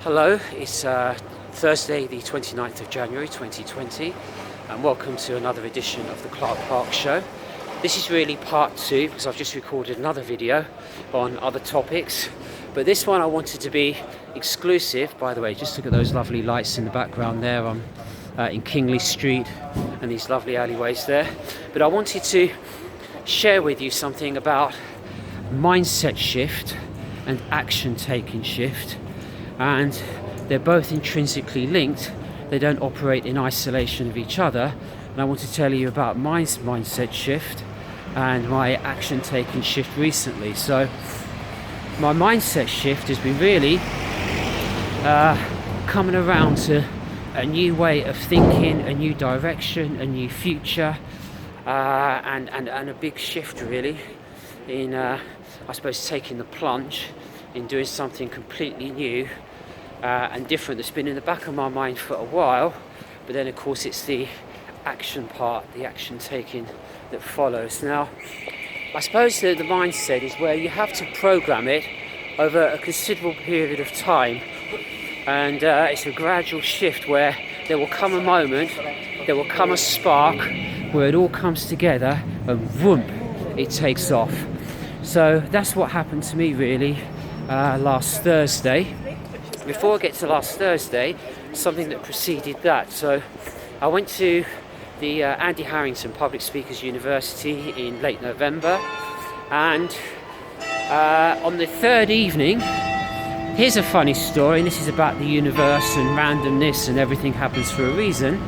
Hello, it's Thursday the 29th of January 2020 and welcome to another edition of the Clarke Show. This is really part two because I've just recorded another video on other topics, but this one I wanted to be exclusive. By the way, just look at those lovely lights in the background there. I'm in Kingly Street and these lovely alleyways there, but I wanted to share with you something about mindset shift and action taking shift, and they're both intrinsically linked. They don't operate in isolation of each other, and I want to tell you about my mindset shift and my action taking shift recently. So my mindset shift has been really coming around to a new way of thinking, a new direction, a new future, and a big shift really in I suppose taking the plunge in doing something completely new and different that's been in the back of my mind for a while, but then of course it's the action part, the action taking that follows. Now I suppose the mindset is where you have to program it over a considerable period of time, and it's a gradual shift where there will come a moment, there will come a spark where it all comes together and whoomp, it takes off. So that's what happened to me really last Thursday. Before I get to last Thursday, something that preceded that. So I went to the Andy Harrington Public Speakers University in late November, and on the third evening, here's a funny story, and this is about the universe and randomness and everything happens for a reason.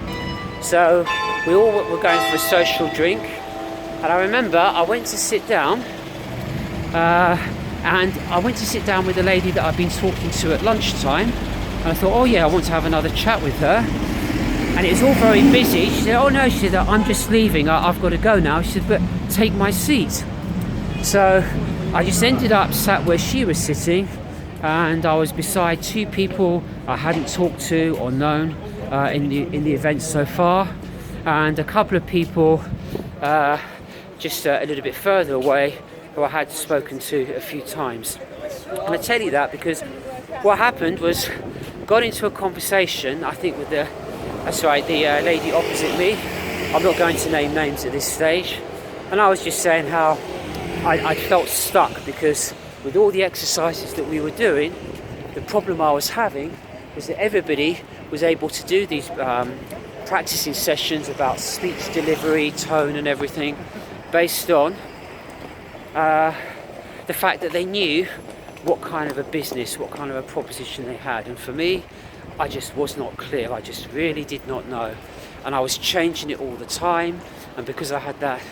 So we all were going for a social drink, and I remember I went to sit down with a lady that I've been talking to at lunchtime, and I thought, oh yeah, I want to have another chat with her. And it was all very busy. She said, oh no, she said, I'm just leaving, I've got to go now. She said, but take my seat. So I just ended up sat where she was sitting, and I was beside two people I hadn't talked to or known in the event so far, and a couple of people just a little bit further away who I had spoken to a few times. And I tell you that because what happened was, got into a conversation, I think with the lady opposite me. I'm not going to name names at this stage. And I was just saying how I felt stuck because with all the exercises that we were doing, the problem I was having was that everybody was able to do these practicing sessions about speech delivery, tone and everything based on the fact that they knew what kind of a business, what kind of a proposition they had. And for me, I just was not clear. I just really did not know. And I was changing it all the time. And because I had that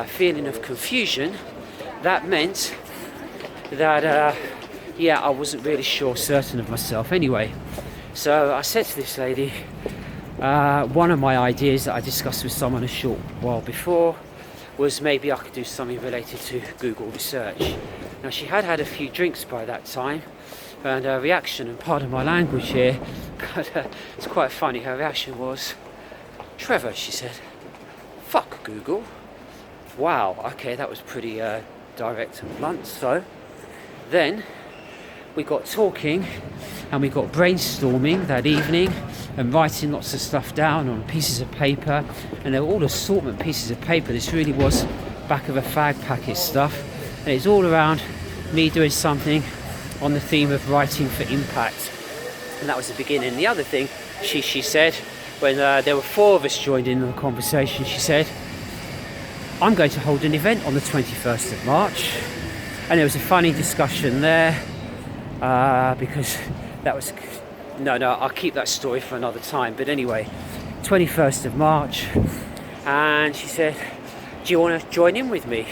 feeling of confusion, that meant that, I wasn't really certain of myself anyway. So I said to this lady, one of my ideas that I discussed with someone a short while before was maybe I could do something related to Google research. Now she had had a few drinks by that time, and her reaction, and pardon my language here, but it's quite funny, her reaction was, Trevor, she said, fuck Google. Wow, okay, that was pretty direct and blunt. So then we got talking and we got brainstorming that evening and writing lots of stuff down on pieces of paper, and there were all assortment pieces of paper. This really was back of a fag packet stuff, and it's all around me doing something on the theme of writing for impact. And that was the beginning. The other thing she said, when there were four of us joined in the conversation, she said, I'm going to hold an event on the 21st of March. And there was a funny discussion there because that was, no, I'll keep that story for another time. But anyway, 21st of March, and she said, do you want to join in with me?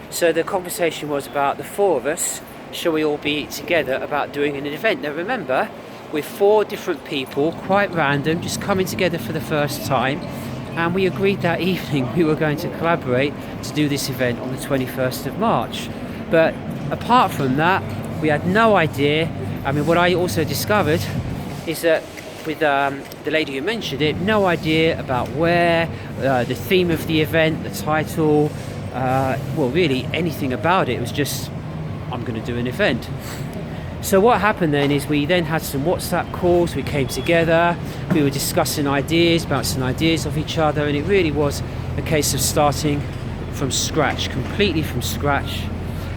So the conversation was about the four of us, shall we all be together about doing an event? Now remember, we're four different people, quite random, just coming together for the first time, and we agreed that evening we were going to collaborate to do this event on the 21st of March. But apart from that, we had no idea. I mean, what I also discovered is that with the lady who mentioned it, no idea about where, the theme of the event, the title, really anything about it. It was just, I'm going to do an event. So what happened then is we then had some WhatsApp calls, we came together, we were discussing ideas, bouncing ideas off each other, and it really was a case of starting from scratch, completely from scratch,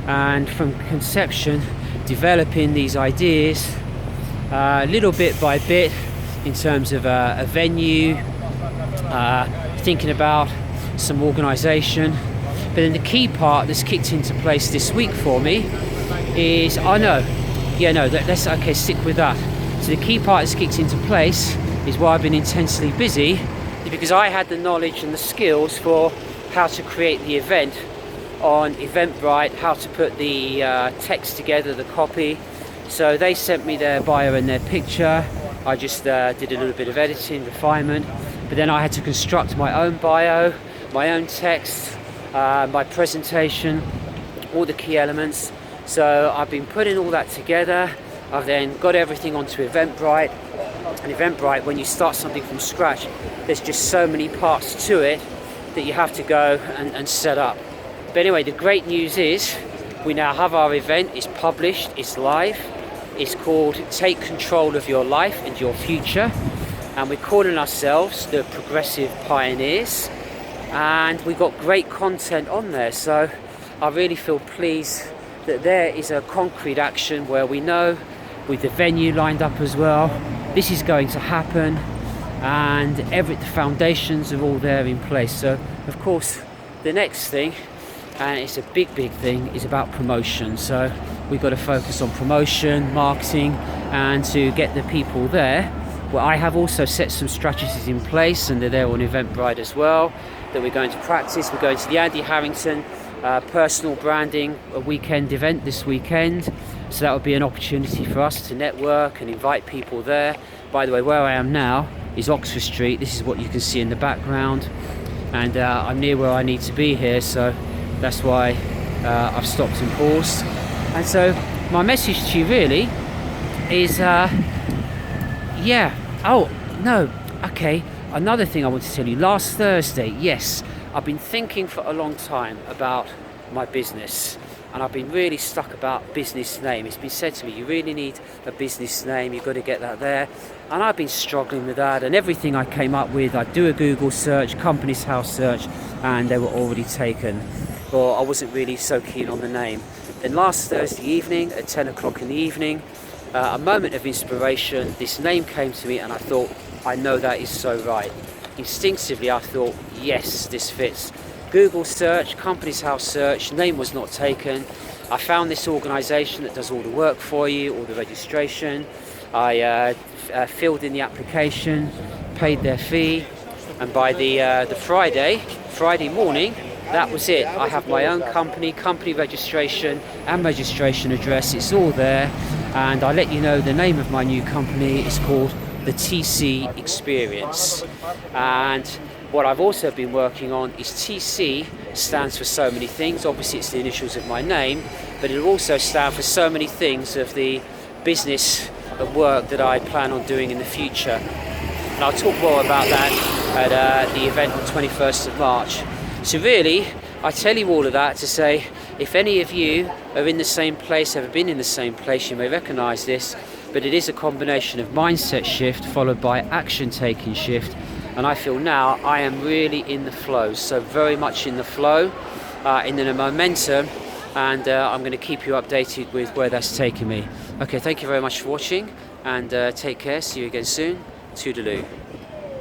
and from conception, developing these ideas little bit by bit in terms of a venue, thinking about some organisation. But then the key part that's kicked into place this week for me is, stick with that. So the key part that's kicked into place is why I've been intensely busy, is because I had the knowledge and the skills for how to create the event on Eventbrite, how to put the text together, the copy. So they sent me their bio and their picture. I just did a little bit of editing, refinement, but then I had to construct my own bio, my own text, my presentation, all the key elements. So I've been putting all that together. I've then got everything onto Eventbrite. And Eventbrite, when you start something from scratch, there's just so many parts to it that you have to go and set up. But anyway, the great news is we now have our event. It's published, it's live. It's called Take Control of Your Life and Your Future. And we're calling ourselves the Progressive Pioneers. And we've got great content on there. So I really feel pleased that there is a concrete action where we know, with the venue lined up as well, this is going to happen, and the foundations are all there in place. So of course the next thing, and it's a big thing, is about promotion. So we've got to focus on promotion, marketing, and to get the people there. Well, I have also set some strategies in place, and they're there on Eventbrite as well, that we're going to practice. We're going to the Andy Harrington personal branding a weekend event this weekend. So that would be an opportunity for us to network and invite people there. By the way, where I am now is Oxford Street. This is what you can see in the background, and I'm near where I need to be here, so that's why I've stopped and paused. And so my message to you really is another thing I want to tell you. Last Thursday, yes, I've been thinking for a long time about my business, and I've been really stuck about business name. It's been said to me, you really need a business name, you've got to get that there. And I've been struggling with that, and everything I came up with, I'd do a Google search, company's house search, and they were already taken, or I wasn't really so keen on the name. Then last Thursday evening at 10 o'clock in the evening, a moment of inspiration, this name came to me, and I thought, I know that is so right. Instinctively I thought, yes, this fits. Google search, company's house search, name was not taken. I found this organisation that does all the work for you, all the registration. I filled in the application, paid their fee, and by the Friday morning, that was it. I have my own company registration and registration address. It's all there, and I let you know the name of my new company is called the TC Experience. And what I've also been working on is TC stands for so many things. Obviously it's the initials of my name, but it'll also stand for so many things of the business and work that I plan on doing in the future. And I'll talk more about that at the event on 21st of March. So really, I tell you all of that to say, if any of you are in the same place, ever been in the same place, you may recognise this, but it is a combination of mindset shift followed by action taking shift. And I feel now I am really in the flow, so very much in the flow, in the momentum, and I'm going to keep you updated with where that's taking me. Okay, thank you very much for watching, and take care. See you again soon. Toodaloo.